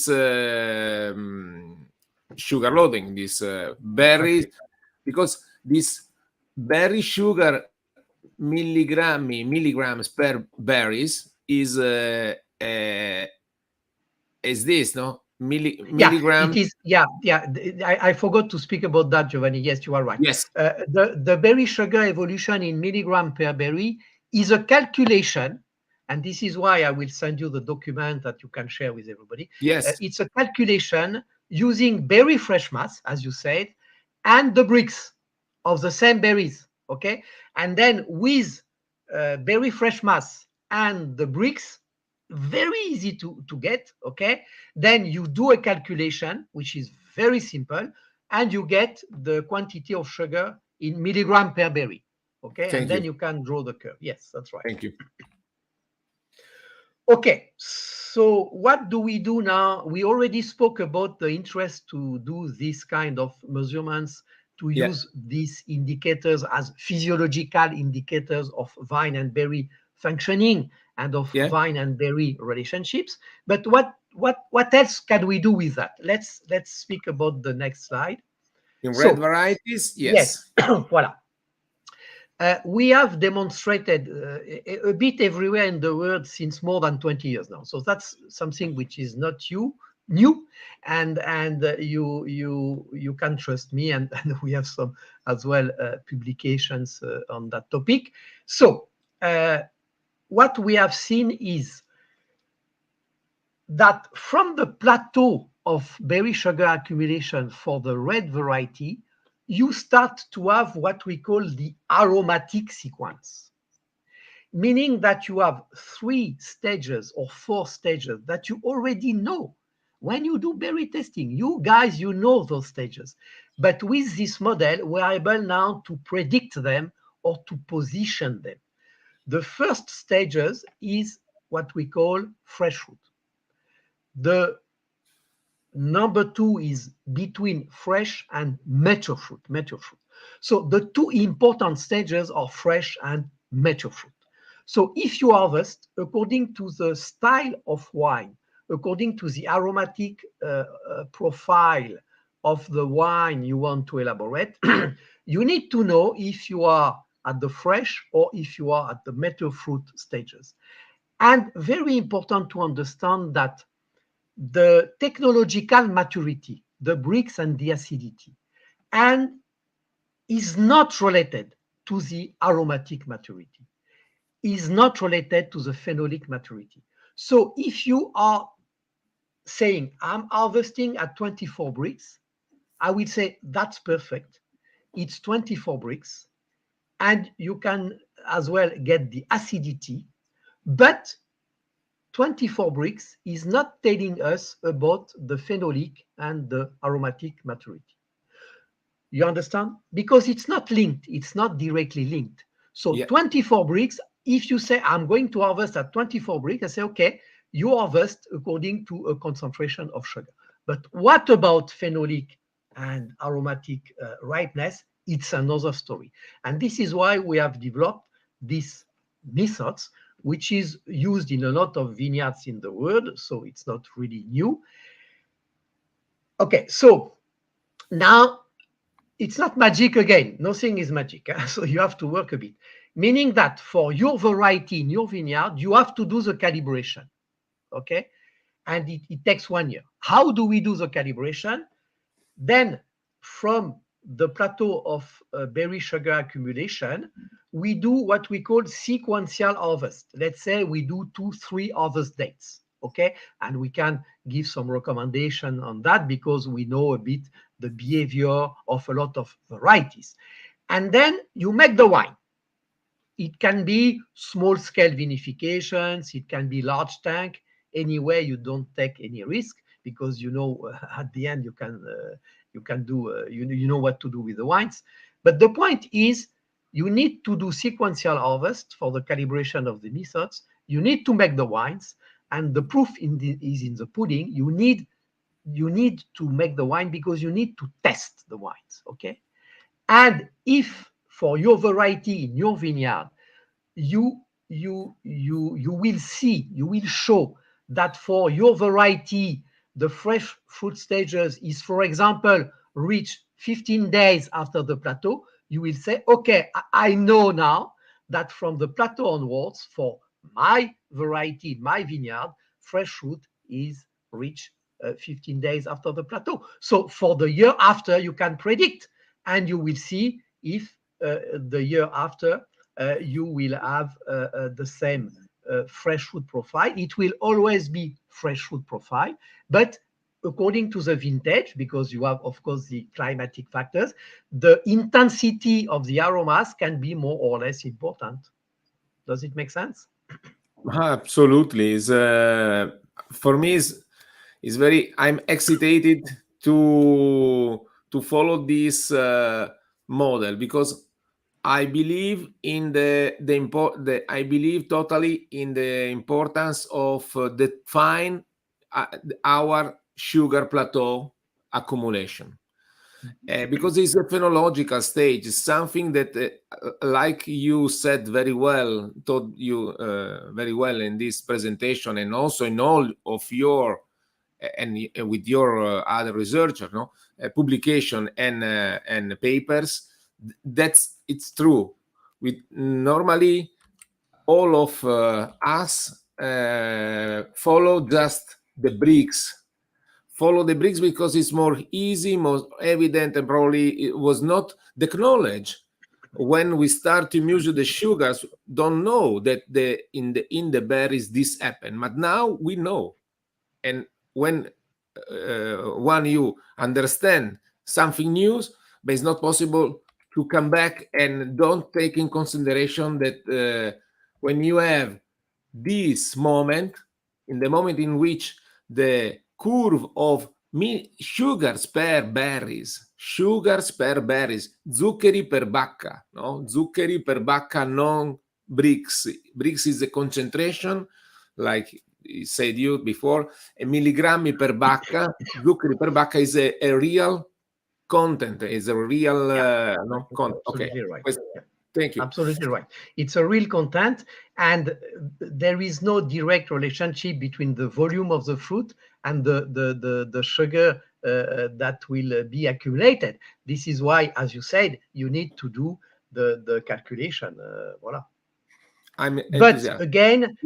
sugar loading, this berries, Exactly. because this berry sugar milligrams per berries is this, no? Yeah, it Milligram. is. Yeah, yeah. I forgot to speak about that, Giovanni. Yes, you are right. Yes. The berry sugar evolution in milligram per berry is a calculation, and this is why I will send you the document that you can share with everybody. Yes. It's a calculation using berry fresh mass, as you said, and the bricks of the same berries. Okay, and then with berry fresh mass and the bricks, very easy to get. Okay, then you do a calculation, which is very simple, and you get the quantity of sugar in milligram per berry. Okay, and Thank then you. you can draw the curve. Yes, that's right. Thank you. Okay, so what do we do now? We already spoke about the interest to do this kind of measurements, to Yeah. use these indicators as physiological indicators of vine and berry functioning and of Yeah. vine and berry relationships. But what else can we do with that? Let's speak about the next slide. In red So varieties, yes, yes. voila. We have demonstrated a bit everywhere in the world since more than 20 years now. So that's something which is not new, and you can trust me, and we have some as well publications on that topic. So what we have seen is that from the plateau of berry sugar accumulation for the red variety, you start to have what we call the aromatic sequence, meaning that you have 3 stages or 4 stages that you already know. When you do berry testing, you guys, you know those stages. But with this model, we're able now to predict them or to position them. The first stages is what we call fresh fruit. The number 2 is between fresh and mature fruit. So the 2 important stages are fresh and mature fruit. So if you harvest according to the style of wine, according to the aromatic profile of the wine you want to elaborate, you need to know if you are at the fresh or if you are at the mature fruit stages. And very important to understand that the technological maturity, the bricks and the acidity, and is not related to the aromatic maturity, is not related to the phenolic maturity. So if you are saying, I'm harvesting at 24 bricks, I will say, that's perfect. It's 24 bricks, and you can as well get the acidity, but 24 bricks is not telling us about the phenolic and the aromatic maturity. You understand? Because it's not linked, it's not directly linked. So Yeah. 24 bricks, if you say, I'm going to harvest at 24 bricks, I say, okay, you harvest according to a concentration of sugar. But what about phenolic and aromatic ripeness? It's another story. And this is why we have developed these methods, which is used in a lot of vineyards in the world. So it's not really new. Okay, so now it's not magic again. Nothing is magic. So you have to work a bit. Meaning that for your variety in your vineyard, you have to do the calibration. Okay? And it takes 1 year. How do we do the calibration? Then from the plateau of berry sugar accumulation, we do what we call sequential harvest. Let's say we do 2-3 harvest dates. Okay, and we can give some recommendation on that because we know a bit the behavior of a lot of varieties. And then you make the wine. It can be small scale vinifications, it can be large tank. Anyway, you don't take any risk because at the end you can do you know what to do with the wines. But the point is, you need to do sequential harvest for the calibration of the methods. You need to make the wines, and the proof is in the pudding. You need to make the wine because you need to test the wines, okay? And if for your variety in your vineyard, you will show that for your variety, the fresh fruit stages is, for example, reached 15 days after the plateau, you will say, okay, I know now that from the plateau onwards, for my variety, my vineyard, fresh fruit is reached 15 days after the plateau. So for the year after, you can predict, and you will see if the year after you will have the same fresh fruit profile. It will always be fresh fruit profile, but according to the vintage, because you have, of course, the climatic factors, the intensity of the aromas can be more or less important. Does it make sense? Absolutely. For me, is very. I'm excited to follow this model, because I believe in I believe totally in the importance of define our sugar plateau accumulation. Because it's a phenological stage, it's something that, like you said very well, told you very well in this presentation, and also in all of your and with your other researcher, publication and papers. It's true. We normally, all of us follow just the bricks. Follow the bricks because it's more easy, more evident, and probably it was not the knowledge. When we start to measure the sugars, don't know that in the berries this happened, but now we know. And when you understand something new, but it's not possible to come back and don't take in consideration that when you have this moment, in the moment in which the curve of sugars per berries, zuccheri per bacca, no? Zuccheri per bacca, non bricks. Bricks is the concentration, like you said before, a milligrammi per bacca. Zuccheri per bacca is a real content, is a real content. Absolutely Okay, right. Thank you. Absolutely right. It's a real content, and there is no direct relationship between the volume of the fruit and the sugar that will be accumulated. This is why, as you said, you need to do the calculation. Voila. But again,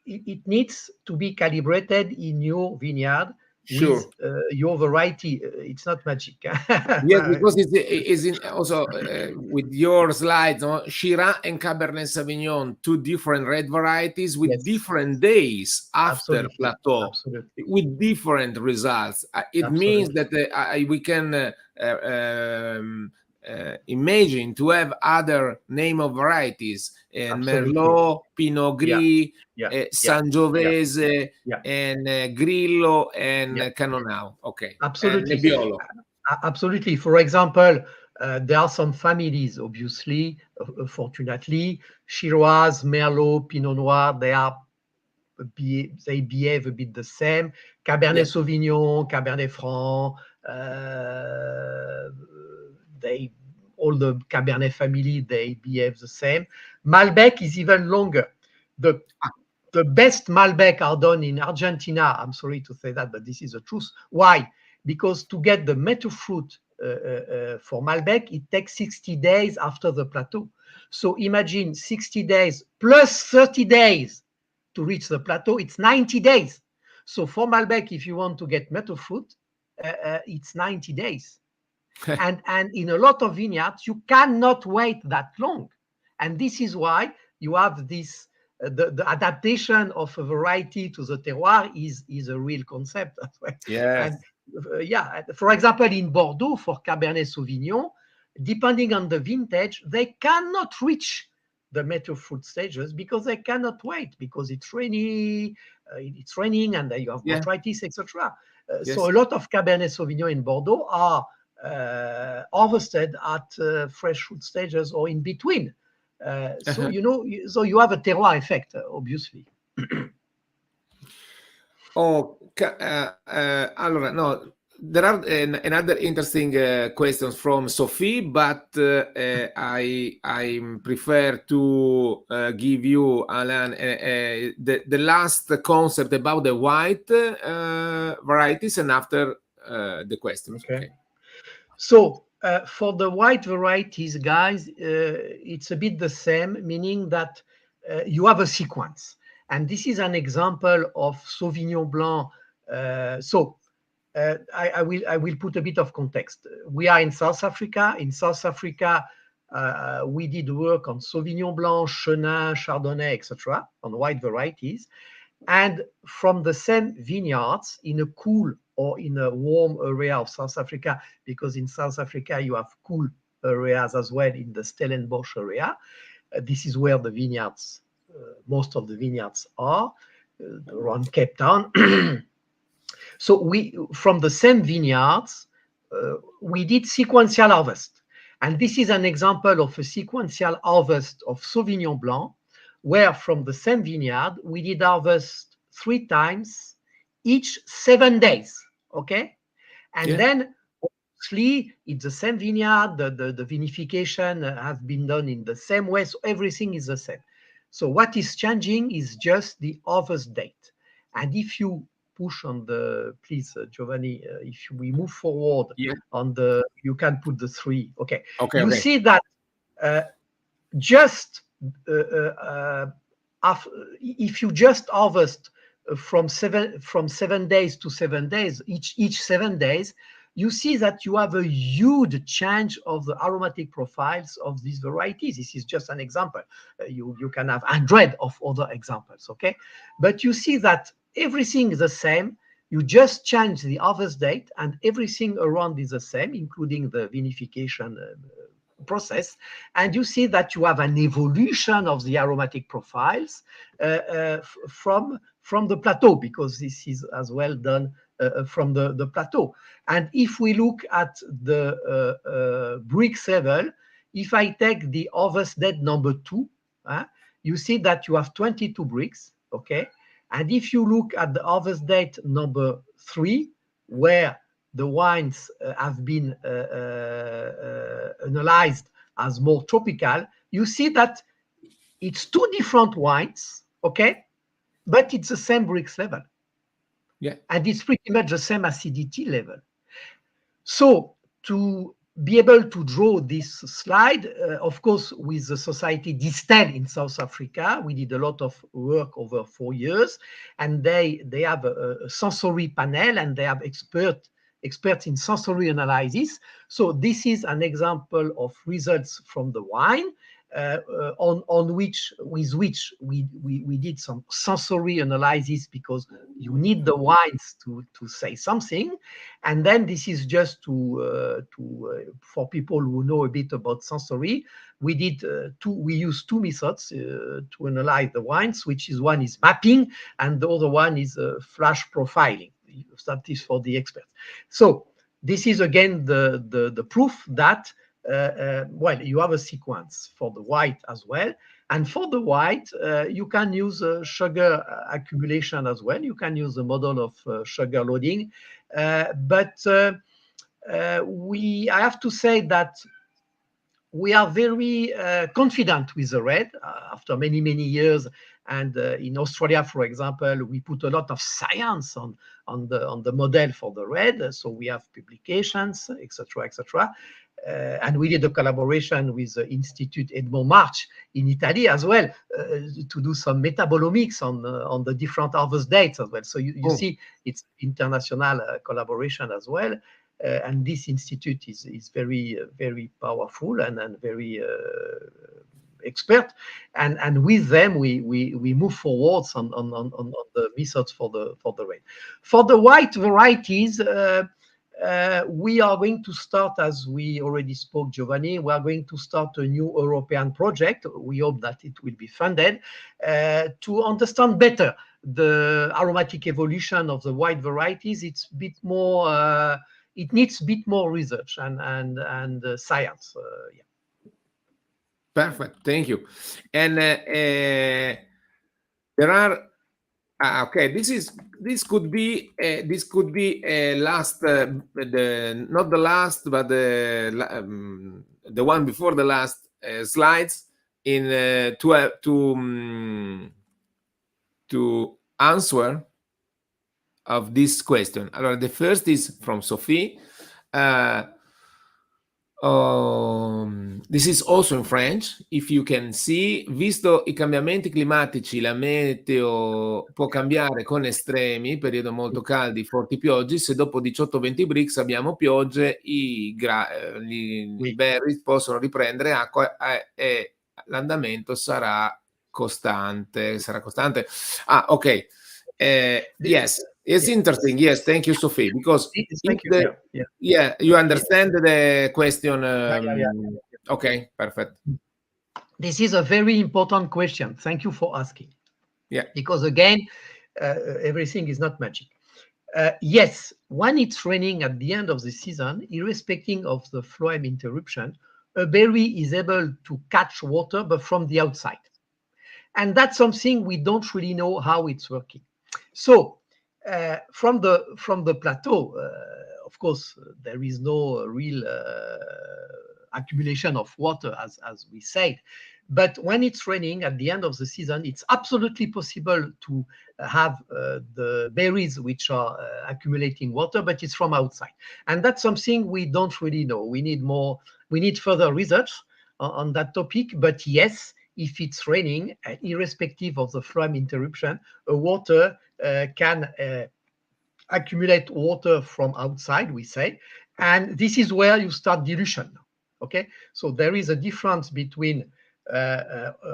it needs to be calibrated in your vineyard. Sure. With your variety. It's not magic. Yes, because it's in also with your slides, Shiraz and Cabernet Sauvignon, two different red varieties with different days after plateau, with different results. It means that we can imagine to have other name of varieties, Merlot, Pinot Gris, Sangiovese, and Grillo, and Cannonau. Okay. Absolutely. And Nebbiolo. Absolutely. For example, there are some families, obviously, fortunately, Shiraz, Merlot, Pinot Noir, they behave a bit the same. Cabernet Sauvignon, Cabernet Franc, all the Cabernet family, they behave the same. Malbec is even longer. The best Malbec are done in Argentina. I'm sorry to say that, but this is the truth. Why? Because to get the mature fruit for Malbec, it takes 60 days after the plateau. So imagine 60 days plus 30 days to reach the plateau. It's 90 days. So for Malbec, if you want to get mature fruit, it's 90 days. and in a lot of vineyards, you cannot wait that long. And this is why you have this, the adaptation of a variety to the terroir is a real concept. Yes. And for example, in Bordeaux, for Cabernet Sauvignon, depending on the vintage, they cannot reach the mature fruit stages because they cannot wait because it's raining and you have botrytis, etc. So a lot of Cabernet Sauvignon in Bordeaux are harvested at fresh fruit stages or in between. So so you have a terroir effect, obviously. Allora, no, there are another interesting questions from Sophie, but I prefer to give you, Alain, the last concept about the white varieties, and after the questions. Okay. So for the white varieties, guys, it's a bit the same, meaning that you have a sequence. And this is an example of Sauvignon Blanc. I will put a bit of context. We are in South Africa. In South Africa, we did work on Sauvignon Blanc, Chenin, Chardonnay, etc., on white varieties. And from the same vineyards in a cool or in a warm area of South Africa, because in South Africa you have cool areas as well in the Stellenbosch area. This is where the vineyards, most of the vineyards are, around Cape Town. So from the same vineyards, we did sequential harvest. And this is an example of a sequential harvest of Sauvignon Blanc, where from the same vineyard, we did harvest 3 times each 7 days, okay? And then, obviously, it's the same vineyard, the vinification has been done in the same way, so everything is the same. So what is changing is just the harvest date. And if you push on the, please, Giovanni, if we move forward on the, you can put the 3, okay. You see that just if you just harvest from 7 days to 7 days, each 7 days, you see that you have a huge change of the aromatic profiles of these varieties. This is just an example. You can have 100 of other examples, okay? But you see that everything is the same. You just change the harvest date and everything around is the same, including the vinification process, and you see that you have an evolution of the aromatic profiles from the plateau, because this is as well done from the plateau. And if we look at the bricks level, if I take the harvest date number 2, you see that you have 22 bricks, okay? And if you look at the harvest date number 3, where the wines have been analyzed as more tropical, you see that it's 2 different wines, okay? But it's the same bricks level. And it's pretty much the same acidity level. So to be able to draw this slide, of course, with the Society Distel in South Africa, we did a lot of work over 4 years, and they have a sensory panel, and they have experts in sensory analysis. So this is an example of results from the wine, with which we did some sensory analysis, because you need the wines to say something. And then this is just for people who know a bit about sensory. We used 2 methods to analyze the wines, which is one is mapping and the other one is flash profiling. That is for the experts. So this is again the proof that well, you have a sequence for the white as well, and for the white you can use sugar accumulation as well. You can use the model of sugar loading, but I have to say that we are very confident with the red after many years. And in Australia, for example, we put a lot of science on the model for the red. So we have publications, etc., etc. And we did a collaboration with the Institute Edmond March in Italy as well to do some metabolomics on the different harvest dates as well. So you see, it's international collaboration as well. And this institute is very powerful and very expert. And with them, we move forwards on the methods for the red. For the white varieties, we are going to start, as we already spoke, Giovanni, we are going to start a new European project. We hope that it will be funded to understand better the aromatic evolution of the wide varieties. It's a bit more, it needs a bit more research and science. Yeah. Perfect, thank you. And there are okay. This could be last not the last, but the one before the last slides in to answer of this question. Allora, the first is from Sophie. This is also in French. If you can see, visto i cambiamenti climatici, la meteo può cambiare con estremi, periodo molto caldi, forti piogge. Se dopo 18-20 Brix abbiamo piogge, i berries possono riprendere acqua e l'andamento sarà costante. Ok. Yes, it's interesting. Yes, thank you, Sophie. Because you understand the question. Okay, perfect. This is a very important question. Thank you for asking. Yeah. Because again, everything is not magic. Yes, when it's raining at the end of the season, irrespective of the phloem interruption, a berry is able to catch water, but from the outside. And that's something we don't really know how it's working. So from the plateau, of course, there is no real accumulation of water, as we said. But when it's raining at the end of the season, it's absolutely possible to have the berries which are accumulating water, but it's from outside. And that's something we don't really know. We need further research on that topic. But yes, if it's raining, irrespective of the phloem interruption, water can accumulate water from outside, we say. And this is where you start dilution. Okay, so there is a difference between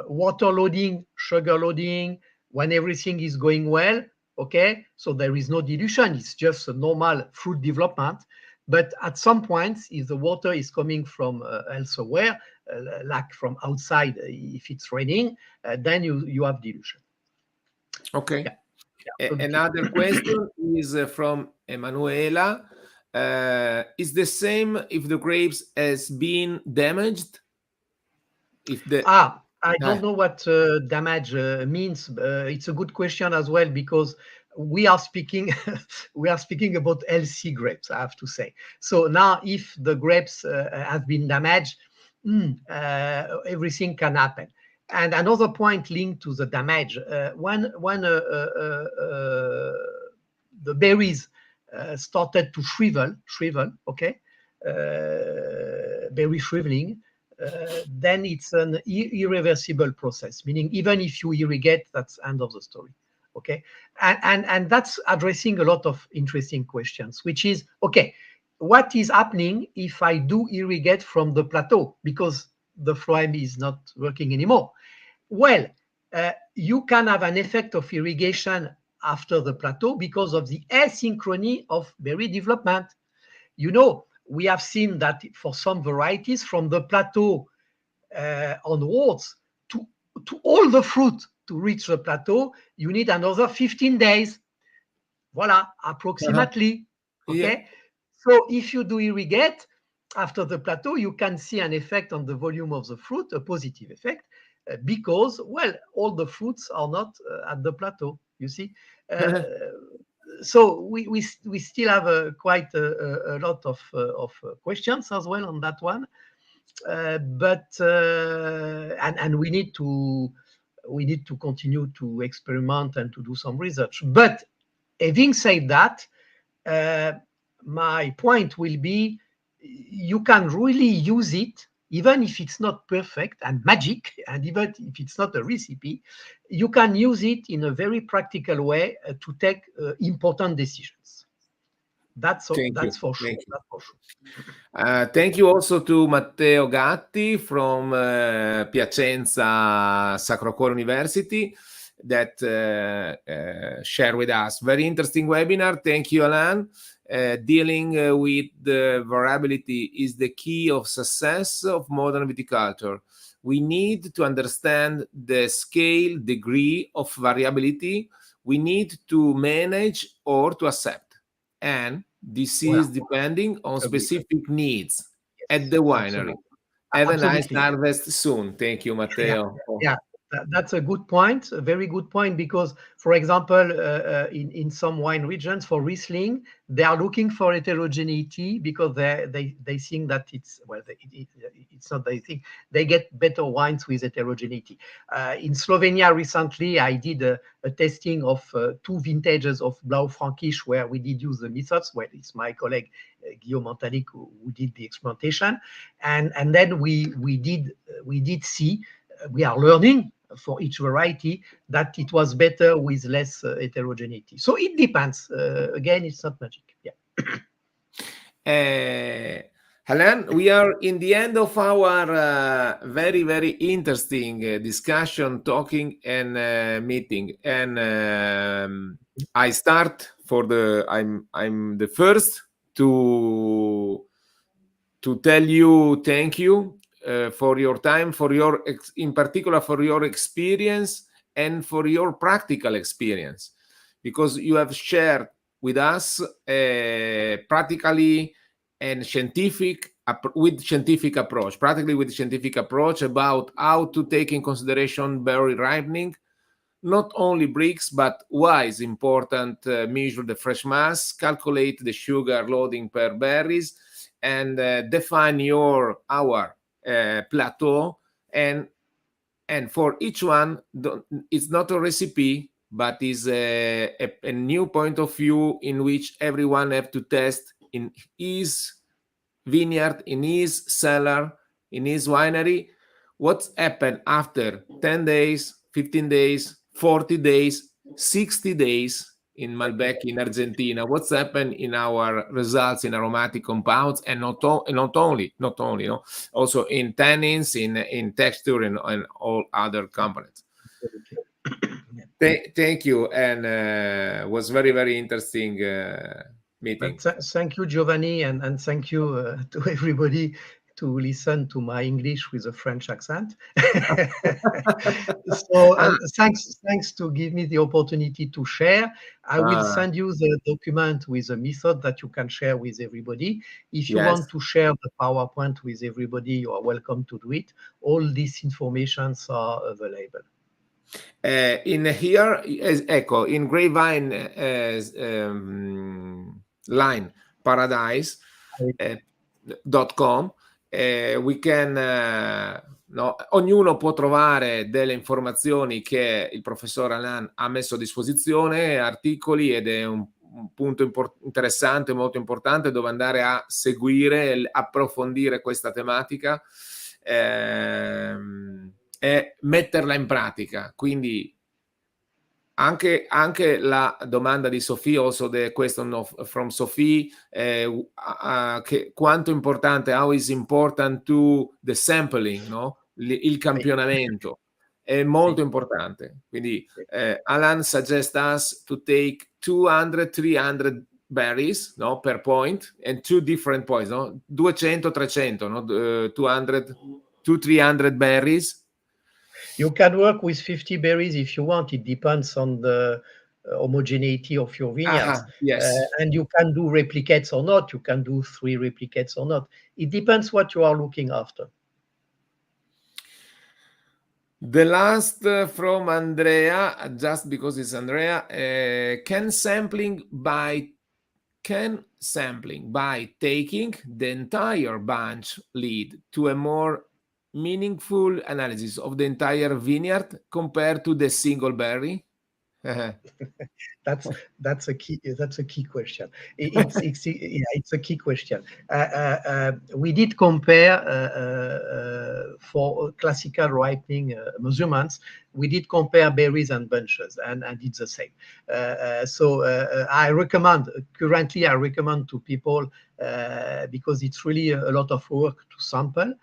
water loading, sugar loading, when everything is going well. Okay, so there is no dilution. It's just a normal fruit development. But at some points, if the water is coming from elsewhere, like from outside, if it's raining, then you have dilution. Okay. Yeah. Another question is from Emanuela. Is the same if the grapes has been damaged? I don't know what damage means. It's a good question as well, because we are speaking about healthy grapes, I have to say. So now, if the grapes have been damaged, everything can happen. And another point linked to the damage, when the berries started to shrivel, okay, berry shriveling, then it's an irreversible process, meaning even if you irrigate, that's end of the story. Okay, and that's addressing a lot of interesting questions, which is, okay, what is happening if I do irrigate from the plateau because the phloem is not working anymore? Well, you can have an effect of irrigation after the plateau because of the asynchrony of berry development. You know, we have seen that for some varieties from the plateau onwards to all the fruit to reach the plateau, you need another 15 days. Voila, approximately. Okay. Yeah. So if you do irrigate after the plateau, you can see an effect on the volume of the fruit, a positive effect, because, well, all the fruits are not at the plateau, you see. So we still have quite a lot of questions as well on that one, but we need to continue to experiment and to do some research. But having said that, my point will be, you can really use it, even if it's not perfect and magic, and even if it's not a recipe, you can use it in a very practical way to take important decisions. That's for sure. That's for sure. Thank you also to Matteo Gatti from Piacenza Sacro Cuore University that shared with us. Very interesting webinar. Thank you, Alain. dealing with the variability is the key of success of modern viticulture. We need to understand the scale, degree of variability we need to manage or to accept. And this is depending on specific needs at the winery. Have a nice harvest soon. Thank you, Matteo. Yeah, that's a good point, a very good point, because, for example, in some wine regions for Riesling, they are looking for heterogeneity because they think that it's, well, it's not they think, they get better wines with heterogeneity. In Slovenia recently, I did a testing of 2 vintages of Blaufränkisch where we did use the methods. Well, it's my colleague Guillaume Antalik who did the experimentation, and then we did see, we are learning for each variety that it was better with less heterogeneity. So it depends. Again, it's not magic. Yeah. Helen, we are in the end of our very, very interesting discussion, talking, and meeting. And I start for I'm the first to tell you thank you for your time, for your in particular for your experience and for your practical experience, because you have shared with us practically and scientific approach, practically with scientific approach about how to take in consideration berry ripening, not only bricks, but why it's important measure the fresh mass, calculate the sugar loading per berries, and define our plateau, and for each one it's not a recipe, but is a new point of view in which everyone have to test in his vineyard, in his cellar, in his winery, what's happened after 10 days, 15 days, 40 days, 60 days in Malbec in Argentina, what's happened in our results in aromatic compounds, and not only, no, also in tannins, in texture, and all other components. Thank you, and was very, very interesting meeting. Thank you, Giovanni, and thank you to everybody to listen to my English with a French accent. So thanks to give me the opportunity to share. I will send you the document with a method that you can share with everybody. If you want to share the PowerPoint with everybody, you are welcome to do it. All these informations are available. In here, in Grapevine line paradise.com we can ognuno può trovare delle informazioni che il professor Alain ha messo a disposizione, articoli, ed è un punto interessante, molto importante, dove andare a seguire e approfondire questa tematica e metterla in pratica. Quindi anche la domanda di Sophie, also the question from Sophie, che quanto importante, how is important to the sampling, no? Il campionamento è molto importante. Quindi Alan suggests us to take 200-300 berries, no, per point, and 2 different points, no? 200-300, no? 200-300 berries. You can work with 50 berries if you want. It depends on the homogeneity of your vineyards. Yes. And you can do replicates or not. You can do 3 replicates or not. It depends what you are looking after. The last from Andrea, just because it's Andrea, can sampling by taking the entire bunch lead to a more meaningful analysis of the entire vineyard compared to the single berry? That's a key question. It's a key question. We did compare for classical ripening measurements. We did compare berries and bunches, and it's the same. So I recommend to people, because it's really a lot of work to sample.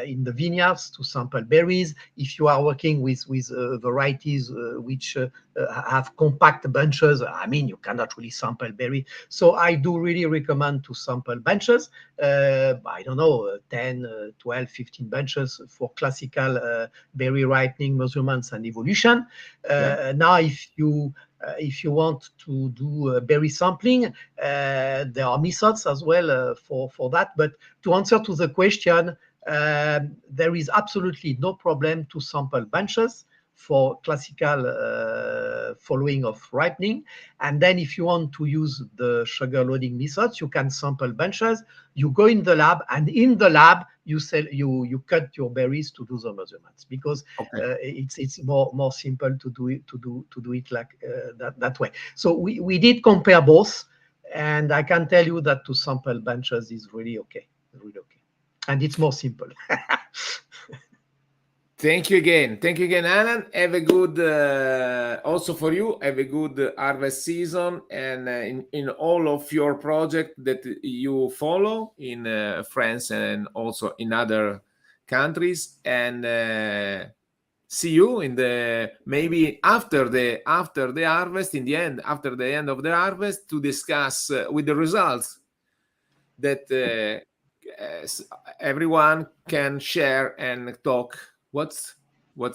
in the vineyards to sample berries. If you are working with varieties which have compact bunches, I mean, you cannot really sample berry. So I do really recommend to sample bunches. I don't know, 10, 12, 15 bunches for classical berry ripening measurements and evolution. Now, if you want to do berry sampling, there are methods as well for that. But to answer to the question, there is absolutely no problem to sample bunches for classical following of ripening. And then if you want to use the sugar loading methods, you can sample bunches. You go in the lab, and in the lab you cut your berries to do the measurements, because it's more simple to do it like that way. So we did compare both, and I can tell you that to sample bunches is really okay, and it's more simple. Thank you again, Alan. Have a good also for you, have a good harvest season, and in all of your projects that you follow in France and also in other countries. And see you in the maybe after the harvest, in the end, after the end of the harvest, to discuss with the results that everyone can share and talk what's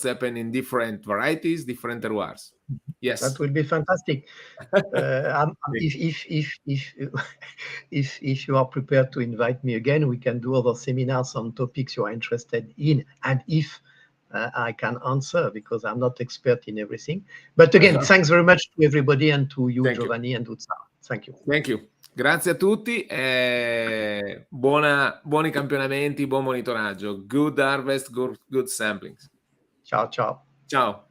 happened in different varieties, different terroirs. Yes, that will be fantastic. If you are prepared to invite me again, we can do other seminars on topics you are interested in, and if I can answer, because I'm not expert in everything. But again, thanks very much to everybody, and to you, Giovanni, and Uzza. Thank you. Thank you. Grazie a tutti, buoni campionamenti, buon monitoraggio. Good harvest, good samplings. Ciao, ciao. Ciao.